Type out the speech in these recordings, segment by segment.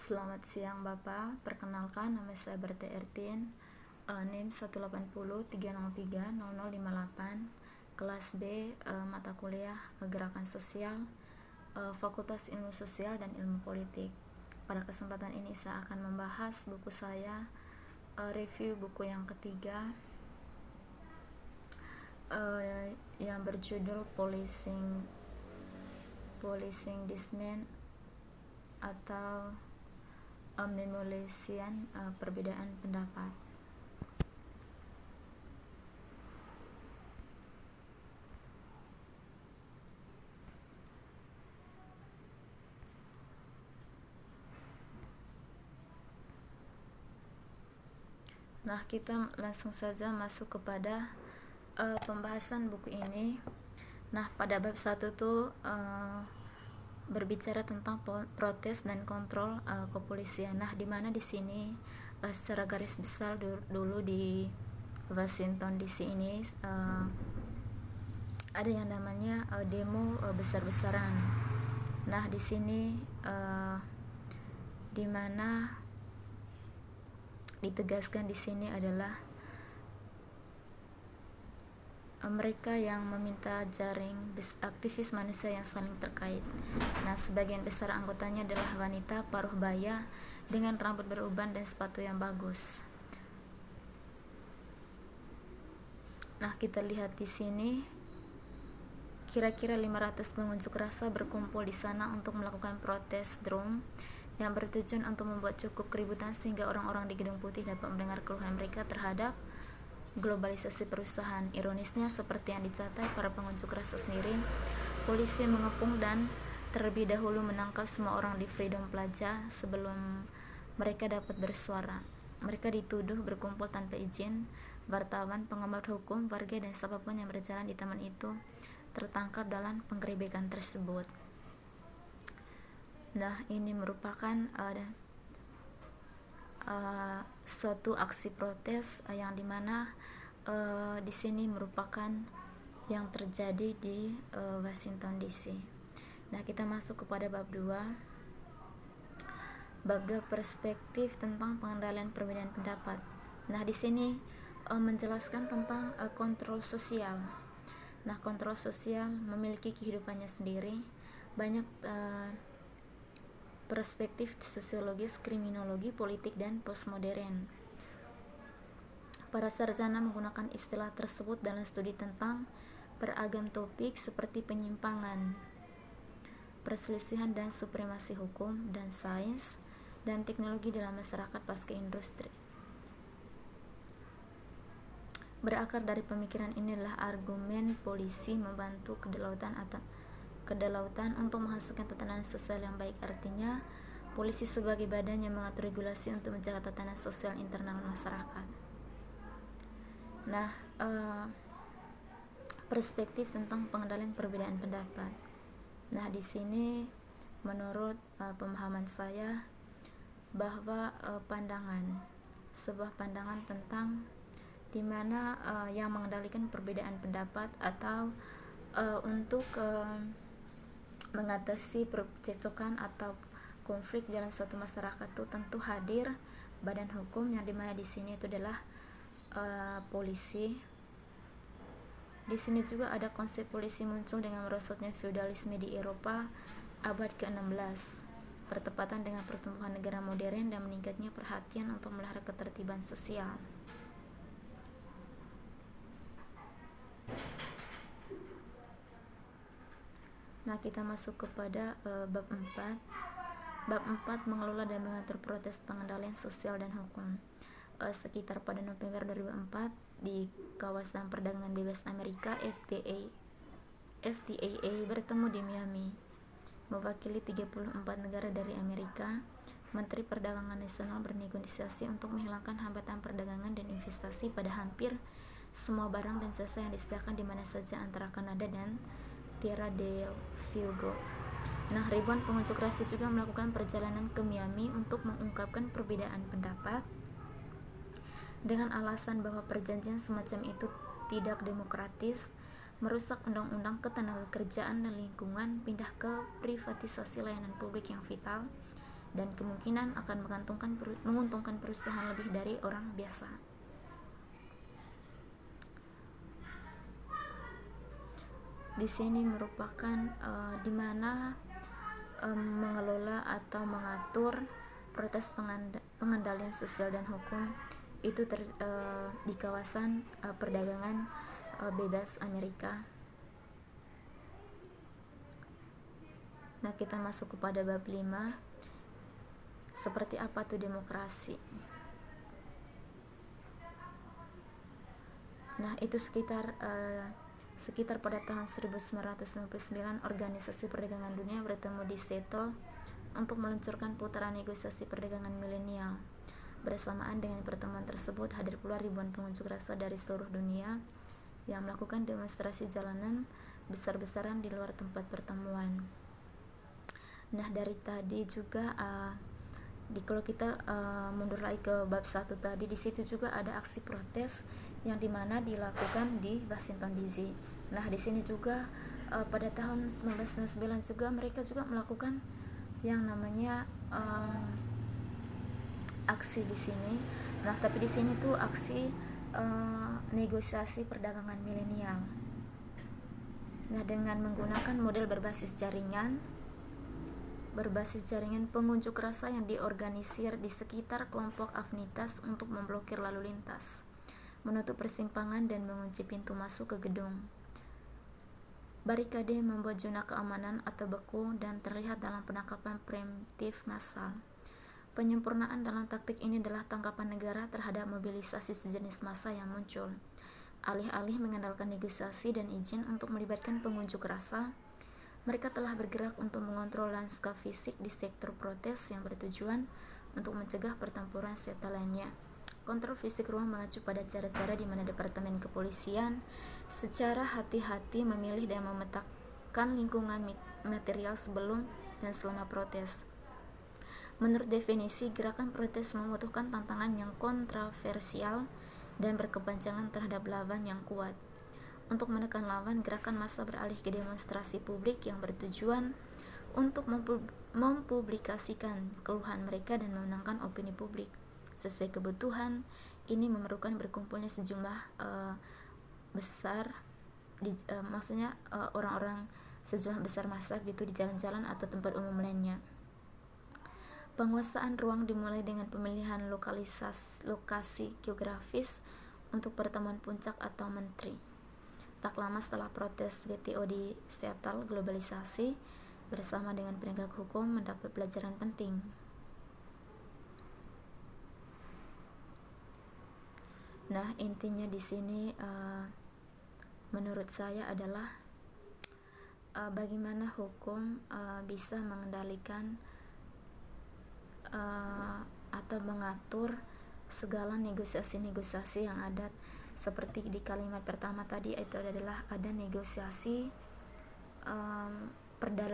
Selamat siang Bapak, perkenalkan nama saya Berta Ertin, NIM 180303058, kelas B, mata kuliah Gerakan Sosial, Fakultas Ilmu Sosial dan Ilmu Politik. Pada kesempatan ini saya akan membahas buku saya, review buku yang ketiga, yang berjudul Policing This Man atau Memolisian perbedaan pendapat. Nah, kita langsung saja masuk kepada pembahasan buku ini. Nah, pada bab 1 tuh berbicara tentang protes dan kontrol kepolisian. Nah, di mana di sini secara garis besar dulu di Washington DC ini ada yang namanya demo besar-besaran. Nah, di sini di mana ditegaskan di sini adalah mereka yang meminta jaring aktivis manusia yang saling terkait. Nah, sebagian besar anggotanya adalah wanita paruh baya dengan rambut beruban dan sepatu yang bagus. Nah, kita lihat di sini kira-kira 500 pengunjuk rasa berkumpul di sana untuk melakukan protes drum yang bertujuan untuk membuat cukup keributan sehingga orang-orang di Gedung Putih dapat mendengar keluhan mereka terhadap globalisasi perusahaan. Ironisnya, seperti yang dicatat para pengunjuk rasa sendiri, polisi mengepung dan terlebih dahulu menangkap semua orang di Freedom Plaza sebelum mereka dapat bersuara. Mereka dituduh berkumpul tanpa izin. Wartawan, pengamat hukum, warga dan siapapun yang berjalan di taman itu tertangkap dalam penggerebekan tersebut. Nah, ini merupakan suatu aksi protes yang dimana di sini merupakan yang terjadi di Washington DC. Nah, kita masuk kepada bab 2. Bab 2 perspektif tentang pengendalian perbedaan pendapat. Nah, di sini menjelaskan tentang kontrol sosial. Nah, kontrol sosial memiliki kehidupannya sendiri. Banyak perspektif sosiologis, kriminologi, politik, dan postmodern. Para sarjana menggunakan istilah tersebut dalam studi tentang beragam topik seperti penyimpangan, perselisihan dan supremasi hukum, dan sains dan teknologi dalam masyarakat pasca industri. Berakar dari pemikiran inilah argumen polisi membantu kedaulatan untuk menghasilkan tatanan sosial yang baik. Artinya, polisi sebagai badan yang mengatur regulasi untuk menjaga tatanan sosial internal masyarakat. Nah, perspektif tentang pengendalian perbedaan pendapat. Nah, di sini menurut pemahaman saya bahwa sebuah pandangan tentang di mana yang mengendalikan perbedaan pendapat atau untuk mengatasi percekcokan atau konflik dalam suatu masyarakat itu tentu hadir badan hukum yang dimana di sini itu adalah polisi. Di sini juga ada konsep polisi muncul dengan merosotnya feudalisme di Eropa abad ke-16, bertepatan dengan pertumbuhan negara modern dan meningkatnya perhatian untuk melihara ketertiban sosial. Nah, kita masuk kepada bab 4. Bab 4 mengelola dan mengatur protes pengendalian sosial dan hukum. Sekitar pada November 2004 di kawasan perdagangan bebas Amerika FTAA bertemu di Miami. Mewakili 34 negara dari Amerika, Menteri Perdagangan Nasional bernegosiasi untuk menghilangkan hambatan perdagangan dan investasi pada hampir semua barang dan jasa yang disediakan di mana saja antara Kanada dan Tierra del Fuego. Nah, ribuan pengunjuk rasa juga melakukan perjalanan ke Miami untuk mengungkapkan perbedaan pendapat dengan alasan bahwa perjanjian semacam itu tidak demokratis, merusak undang-undang ketenagakerjaan dan lingkungan, pindah ke privatisasi layanan publik yang vital, dan kemungkinan akan menguntungkan perusahaan lebih dari orang biasa. Di sini merupakan di mana mengelola atau mengatur proses pengendalian sosial dan hukum itu di kawasan perdagangan bebas Amerika. Nah, kita masuk kepada bab 5. Seperti apa tuh demokrasi? Nah, itu sekitar pada tahun 1999 Organisasi Perdagangan Dunia bertemu di Seattle untuk meluncurkan putaran negosiasi perdagangan milenial. Bersamaan dengan pertemuan tersebut, hadir pula ribuan pengunjuk rasa dari seluruh dunia yang melakukan demonstrasi jalanan besar-besaran di luar tempat pertemuan. Nah, dari tadi juga kalau kita mundur lagi ke bab 1 tadi, di situ juga ada aksi protes yang dimana dilakukan di Washington DC. Nah, di sini juga pada tahun 1999 juga mereka juga melakukan yang namanya aksi di sini. Nah, tapi di sini tuh aksi negosiasi perdagangan milenial. Nah, dengan menggunakan model berbasis jaringan pengunjuk rasa yang diorganisir di sekitar kelompok afinitas untuk memblokir lalu lintas, menutup persimpangan dan mengunci pintu masuk ke gedung. Barikade membuat zona keamanan atau beku dan terlihat dalam penangkapan preemptif massal. Penyempurnaan dalam taktik ini adalah tangkapan negara terhadap mobilisasi sejenis massa yang muncul. Alih-alih mengandalkan negosiasi dan izin untuk melibatkan pengunjuk rasa, mereka telah bergerak untuk mengontrol lanskap fisik di sektor protes yang bertujuan untuk mencegah pertempuran serta lainnya. Kontrol fisik ruang mengacu pada cara-cara di mana Departemen Kepolisian secara hati-hati memilih dan memetakan lingkungan material sebelum dan selama protes. Menurut definisi, gerakan protes membutuhkan tantangan yang kontroversial dan berkepanjangan terhadap lawan yang kuat. Untuk menekan lawan, gerakan massa beralih ke demonstrasi publik yang bertujuan untuk mempublikasikan keluhan mereka dan memenangkan opini publik. Sesuai kebutuhan, ini memerlukan berkumpulnya sejumlah besar, orang-orang sejumlah besar massa gitu di jalan-jalan atau tempat umum lainnya. Penguasaan ruang dimulai dengan pemilihan lokasi geografis untuk pertemuan puncak atau menteri. Tak lama setelah protes WTO di Seattle, globalisasi bersama dengan penegak hukum mendapat pelajaran penting. Nah, intinya di sini menurut saya adalah bagaimana hukum bisa mengendalikan atau mengatur segala negosiasi-negosiasi yang ada. Seperti di kalimat pertama tadi, itu adalah ada negosiasi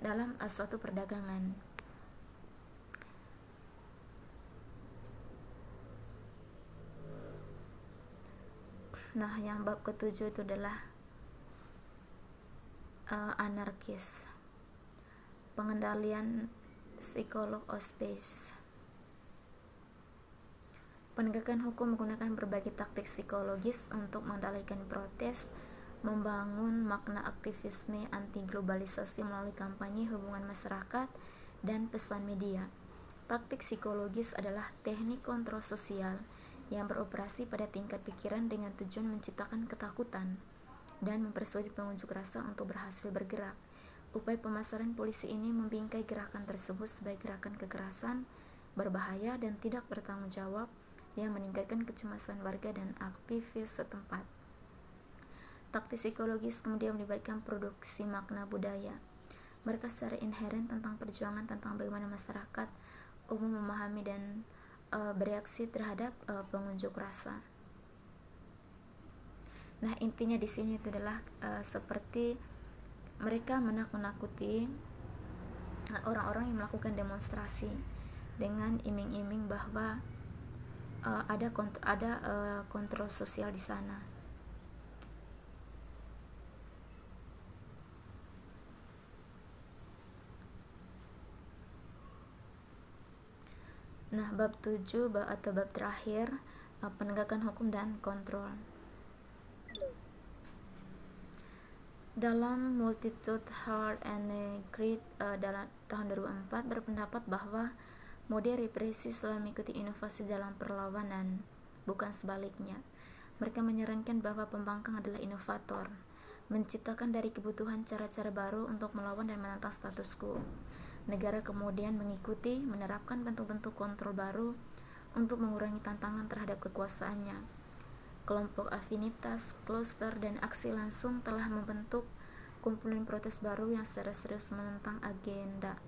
dalam suatu perdagangan. Nah, yang bab ke-7 itu adalah anarkis, pengendalian psikolog space. Penegakan hukum menggunakan berbagai taktik psikologis untuk mengendalikan protes, membangun makna aktivisme anti-globalisasi melalui kampanye hubungan masyarakat dan pesan media. Taktik psikologis adalah teknik kontrol sosial yang beroperasi pada tingkat pikiran dengan tujuan menciptakan ketakutan dan mempersulit pengunjuk rasa untuk berhasil bergerak. Upaya pemasaran polisi ini membingkai gerakan tersebut sebagai gerakan kekerasan, berbahaya dan tidak bertanggung jawab yang meningkatkan kecemasan warga dan aktivis setempat. Taktik psikologis kemudian melibatkan produksi makna budaya. Mereka secara inheren tentang perjuangan tentang bagaimana masyarakat umum memahami dan bereaksi terhadap pengunjuk rasa. Nah, intinya di sini itu adalah seperti mereka menakut-nakuti orang-orang yang melakukan demonstrasi dengan iming-iming bahwa ada kontrol sosial di sana. Nah, bab 7 atau bab terakhir, penegakan hukum dan kontrol. Dalam Multitude, Hard and Greed dalam tahun 2004 berpendapat bahwa mode represi selalu mengikuti inovasi dalam perlawanan, bukan sebaliknya. Mereka menyarankan bahwa pembangkang adalah inovator, menciptakan dari kebutuhan cara-cara baru untuk melawan dan menantang status quo. Negara kemudian mengikuti, menerapkan bentuk-bentuk kontrol baru untuk mengurangi tantangan terhadap kekuasaannya. Kelompok afinitas, kluster, dan aksi langsung telah membentuk kumpulan protes baru yang secara serius menentang agenda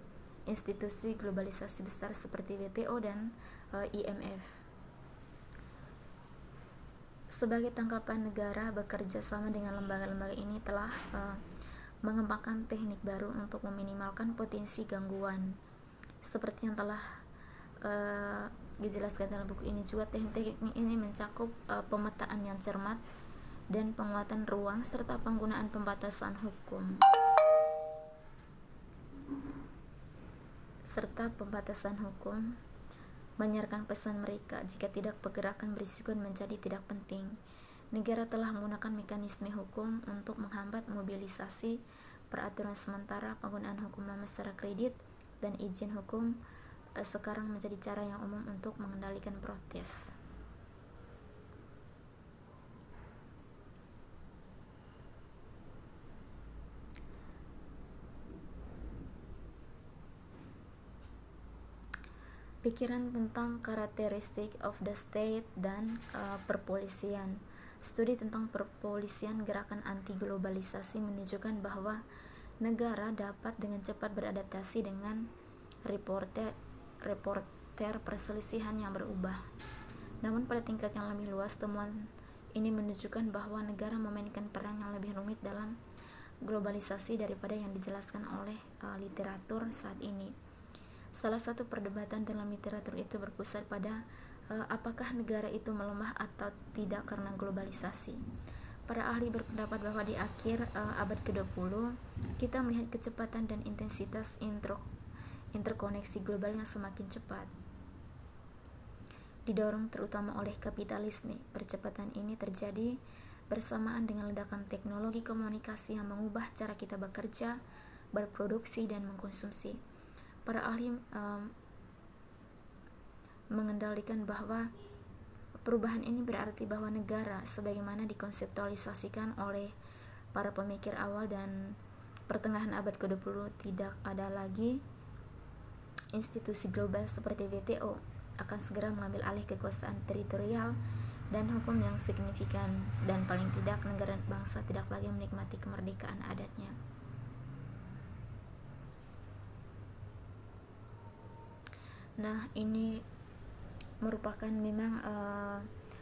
institusi globalisasi besar seperti WTO dan IMF. Sebagai tangkapan negara bekerja sama dengan lembaga-lembaga ini telah mengembangkan teknik baru untuk meminimalkan potensi gangguan. Seperti yang telah dijelaskan dalam buku ini juga, teknik ini mencakup pemetaan yang cermat dan penguatan ruang serta penggunaan pembatasan hukum. Menyiarkan pesan mereka, jika tidak pergerakan berisiko menjadi tidak penting. Negara telah menggunakan mekanisme hukum untuk menghambat mobilisasi, peraturan sementara, penggunaan hukum lama secara kredit, dan izin hukum sekarang menjadi cara yang umum untuk mengendalikan protes. Pikiran tentang karakteristik of the state dan perpolisian. Studi tentang perpolisian gerakan anti-globalisasi menunjukkan bahwa negara dapat dengan cepat beradaptasi dengan reporter perselisihan yang berubah. Namun pada tingkat yang lebih luas, temuan ini menunjukkan bahwa negara memainkan peran yang lebih rumit dalam globalisasi daripada yang dijelaskan oleh literatur saat ini. Salah satu perdebatan dalam literatur itu berpusat pada apakah negara itu melemah atau tidak karena globalisasi. Para ahli berpendapat bahwa di akhir abad ke-20 kita melihat kecepatan dan intensitas interkoneksi global yang semakin cepat, didorong terutama oleh kapitalisme. Percepatan ini terjadi bersamaan dengan ledakan teknologi komunikasi yang mengubah cara kita bekerja, berproduksi, dan mengkonsumsi. Para ahli mengendalikan bahwa perubahan ini berarti bahwa negara sebagaimana dikonseptualisasikan oleh para pemikir awal dan pertengahan abad ke-20 tidak ada lagi. Institusi global seperti WTO akan segera mengambil alih kekuasaan teritorial dan hukum yang signifikan, dan paling tidak negara bangsa tidak lagi menikmati kemerdekaan adatnya. Nah, ini merupakan memang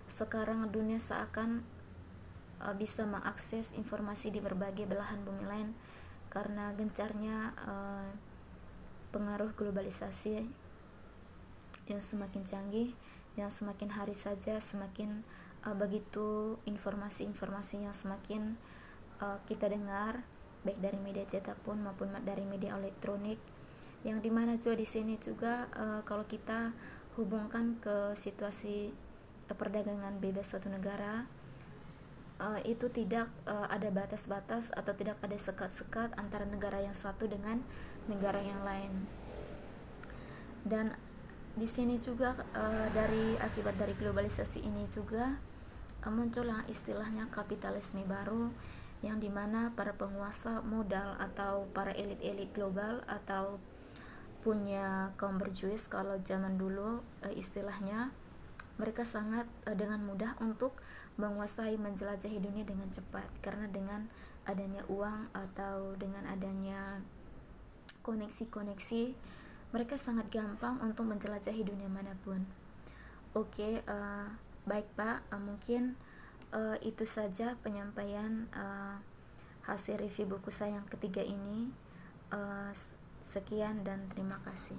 sekarang dunia seakan bisa mengakses informasi di berbagai belahan bumi lain karena gencarnya pengaruh globalisasi yang semakin canggih, yang semakin hari saja semakin begitu informasi-informasi yang semakin kita dengar, baik dari media cetak pun maupun dari media elektronik, yang dimana juga di sini juga kalau kita hubungkan ke situasi perdagangan bebas suatu negara, itu tidak ada batas-batas atau tidak ada sekat-sekat antara negara yang satu dengan negara yang lain. Dan di sini juga dari akibat dari globalisasi ini juga muncullah istilahnya kapitalisme baru, yang dimana para penguasa modal atau para elit-elit global atau punya kaum berjuis kalau zaman dulu istilahnya, mereka sangat dengan mudah untuk menguasai, menjelajahi dunia dengan cepat, karena dengan adanya uang atau dengan adanya koneksi-koneksi, mereka sangat gampang untuk menjelajahi dunia manapun. Oke, baik Pak, mungkin itu saja penyampaian hasil review buku saya yang ketiga ini. Sekian dan terima kasih.